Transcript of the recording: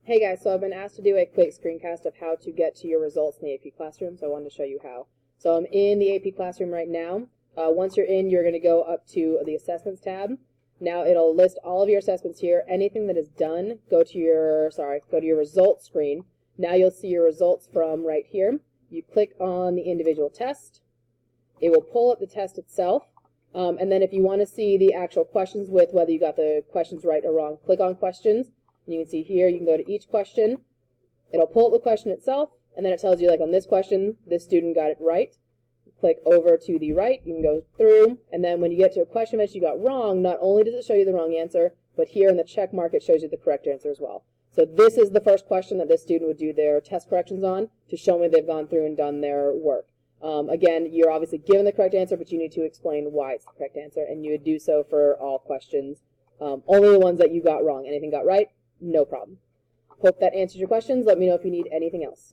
Hey guys, so I've been asked to do a quick screencast of how to get to your results in the AP Classroom, so I wanted to show you how. So I'm in the AP Classroom right now. Once you're in, you're going to go up to the Assessments tab. Now it'll list all of your assessments here. Anything that is done, go to your results screen. Now you'll see your results from right here. You click on the individual test. It will pull up the test itself. And then if you want to see the actual questions with whether you got the questions right or wrong, click on questions. And you can see here, you can go to each question. It'll pull up the question itself, and then it tells you, like on this question, this student got it right. Click over to the right, you can go through, and then when you get to a question that you got wrong, not only does it show you the wrong answer, but here in the check mark, it shows you the correct answer as well. So this is the first question that this student would do their test corrections on to show me they've gone through and done their work. Again, you're obviously given the correct answer, but you need to explain why it's the correct answer, and you would do so for all questions. Only the ones that you got wrong. Anything got right, no problem. Hope that answers your questions. Let me know if you need anything else.